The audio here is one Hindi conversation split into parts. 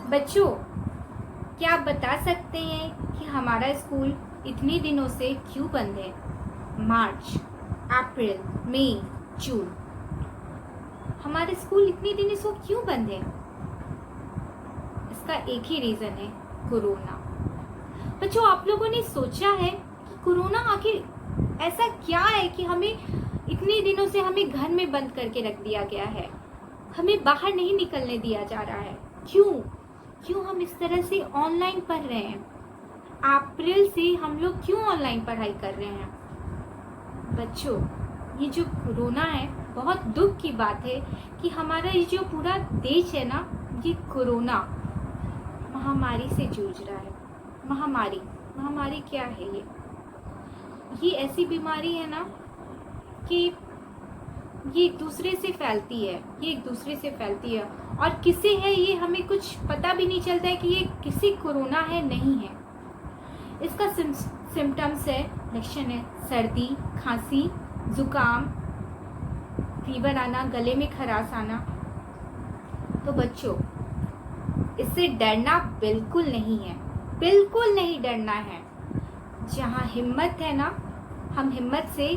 बच्चों, क्या आप बता सकते हैं कि हमारा स्कूल इतने दिनों से क्यों बंद है? मार्च, अप्रैल, मई, जून, हमारे स्कूल इतने दिनों से क्यों बंद है? इसका एक ही रीजन है, कोरोना। बच्चों, आप लोगों ने सोचा है कि कोरोना आखिर ऐसा क्या है कि हमें इतने दिनों से हमें घर में बंद करके रख दिया गया है, हमें बाहर नहीं निकलने दिया जा रहा है? क्यों हम इस तरह से ऑनलाइन पढ़ रहे हैं? अप्रैल से हम लोग क्यों ऑनलाइन पढ़ाई कर रहे हैं? बच्चों, ये जो कोरोना है, बहुत दुख की बात है कि हमारा ये जो पूरा देश है ना, ये कोरोना महामारी से जूझ रहा है। महामारी क्या है? ये ऐसी बीमारी है ना कि ये एक दूसरे से फैलती है और किसे है ये हमें कुछ पता भी नहीं चलता है कि ये किसी कोरोना है नहीं है। इसका सिम्टम्स है, लक्षण है सर्दी, खांसी, जुकाम, फीवर आना, गले में खराश आना। तो बच्चों, इससे डरना बिल्कुल नहीं डरना है। जहाँ हिम्मत है ना, हम हिम्मत से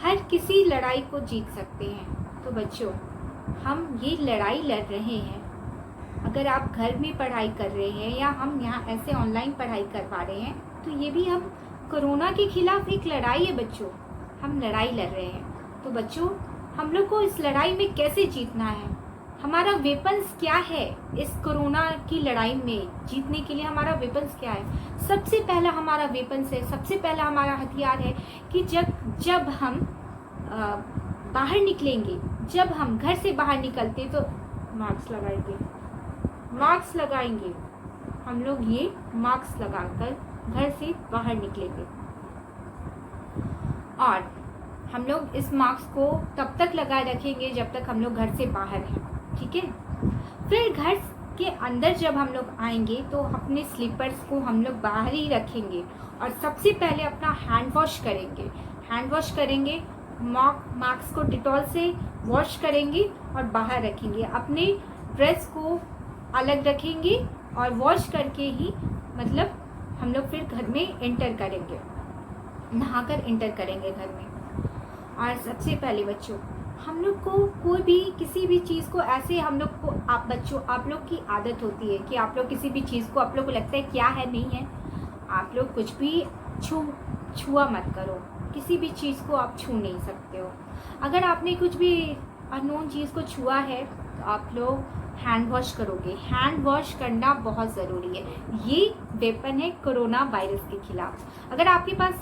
हर किसी लड़ाई को जीत सकते हैं। तो बच्चों, हम ये लड़ाई लड़ रहे हैं। अगर आप घर में पढ़ाई कर रहे हैं या हम यहाँ ऐसे ऑनलाइन पढ़ाई करवा रहे हैं, तो ये भी हम कोरोना के खिलाफ एक लड़ाई है बच्चों। हम लड़ाई लड़ रहे हैं। तो बच्चों, हम लोग को इस लड़ाई में कैसे जीतना है? हमारा वेपन्स क्या है? इस कोरोना की लड़ाई में जीतने के लिए हमारा वेपन्स क्या है? सबसे पहला हमारा वेपन्स है, सबसे पहला हमारा हथियार है कि जब हम बाहर निकलेंगे, जब हम घर से बाहर निकलते तो मास्क लगाएंगे। हम लोग ये मास्क लगाकर घर से बाहर निकलेंगे और हम लोग इस मास्क को तब तक लगाए रखेंगे जब तक हम लोग घर से बाहर हैं, ठीक है? फिर घर के अंदर जब हम लोग आएंगे तो अपने स्लीपर्स को हम लोग बाहर ही रखेंगे और सबसे पहले अपना हैंड वॉश करेंगे। मास्क को डिटॉल से वॉश करेंगे और बाहर रखेंगे। अपने ड्रेस को अलग रखेंगे और वॉश करके ही मतलब हम लोग फिर घर में एंटर करेंगे, नहाकर एंटर करेंगे घर में। और सबसे पहले बच्चों, हम लोग को कोई भी किसी भी चीज़ को ऐसे हम लोग को आप लोग की आदत होती है कि आप लोग किसी भी चीज़ को आप लोग को लगता है क्या है नहीं है, आप लोग कुछ भी छुआ मत करो। किसी भी चीज़ को आप छू नहीं सकते हो। अगर आपने कुछ भी अननोन चीज़ को छुआ है तो आप लोग हैंड वॉश करोगे। हैंड वॉश करना बहुत ज़रूरी है। ये वेपन है कोरोना वायरस के खिलाफ। अगर आपके पास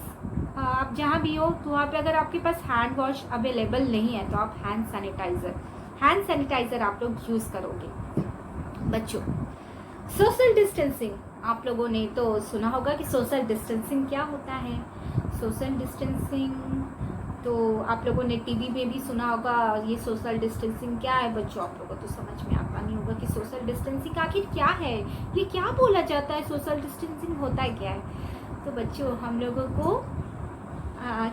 आप जहाँ भी हो तो वहाँ पे अगर आपके पास हैंड वॉश अवेलेबल नहीं है तो आप हैंड सैनिटाइज़र आप लोग यूज़ करोगे। बच्चों, सोशल डिस्टेंसिंग, आप लोगों ने तो सुना होगा कि सोशल डिस्टेंसिंग क्या होता है। सोशल डिस्टेंसिंग तो आप लोगों ने टीवी में भी सुना होगा। ये सोशल डिस्टेंसिंग क्या है बच्चों, आप लोगों को तो समझ में आता नहीं होगा कि सोशल डिस्टेंसिंग आखिर क्या है, ये क्या बोला जाता है, सोशल डिस्टेंसिंग होता है क्या है। तो बच्चों, हम लोगों को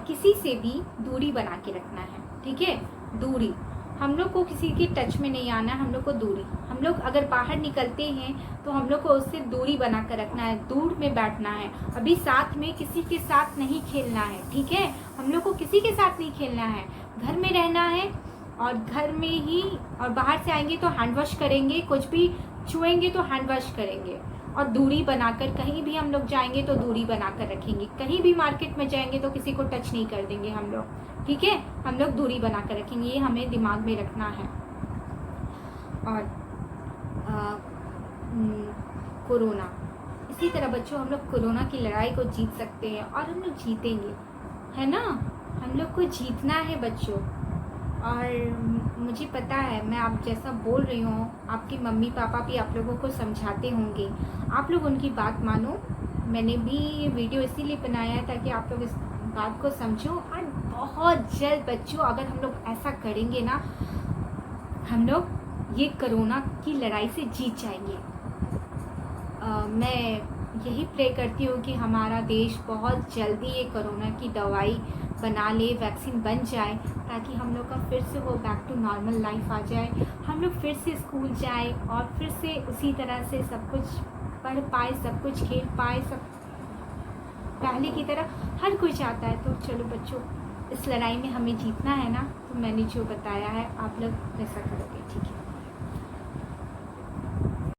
किसी से भी दूरी बना के रखना है, ठीक है? दूरी, हम लोग को किसी के टच में नहीं आना है। हम लोग को दूरी, हम लोग अगर बाहर निकलते हैं तो हम लोग को उससे दूरी बना कर रखना है, दूर में बैठना है। अभी साथ में किसी के साथ नहीं खेलना है, ठीक है? हम लोग को किसी के साथ नहीं खेलना है, घर में रहना है और घर में ही, और बाहर से आएंगे तो हैंड वॉश करेंगे, कुछ भी छुएंगे तो हैंड वॉश करेंगे और दूरी बनाकर, कहीं भी हम लोग जाएंगे तो दूरी बनाकर रखेंगे। कहीं भी मार्केट में जाएंगे तो किसी को टच नहीं कर देंगे हम लोग, ठीक है? हम लोग दूरी बनाकर रखेंगे, ये हमें दिमाग में रखना है। और कोरोना, इसी तरह बच्चों हम लोग कोरोना की लड़ाई को जीत सकते हैं और हम लोग जीतेंगे, है ना? हम लोग को जीतना है बच्चों। और मुझे पता है, मैं आप जैसा बोल रही हूँ, आपके मम्मी पापा भी आप लोगों को समझाते होंगे, आप लोग उनकी बात मानो। मैंने भी ये वीडियो इसीलिए बनाया है ताकि आप लोग इस बात को समझो। और बहुत जल्द बच्चों, अगर हम लोग ऐसा करेंगे ना, हम लोग ये कोरोना की लड़ाई से जीत जाएंगे। मैं यही प्रे करती हूँ कि हमारा देश बहुत जल्दी ये कोरोना की दवाई बना ले, वैक्सीन बन जाए, ताकि हम लोग का फिर से वो बैक टू नॉर्मल लाइफ आ जाए, हम लोग फिर से स्कूल जाए और फिर से उसी तरह से सब कुछ पढ़ पाए, सब कुछ खेल पाए, सब पहले की तरह हर कोई चाहता है। तो चलो बच्चों, इस लड़ाई में हमें जीतना है ना, तो मैंने जो बताया है आप लोग वैसा करोगे, ठीक है।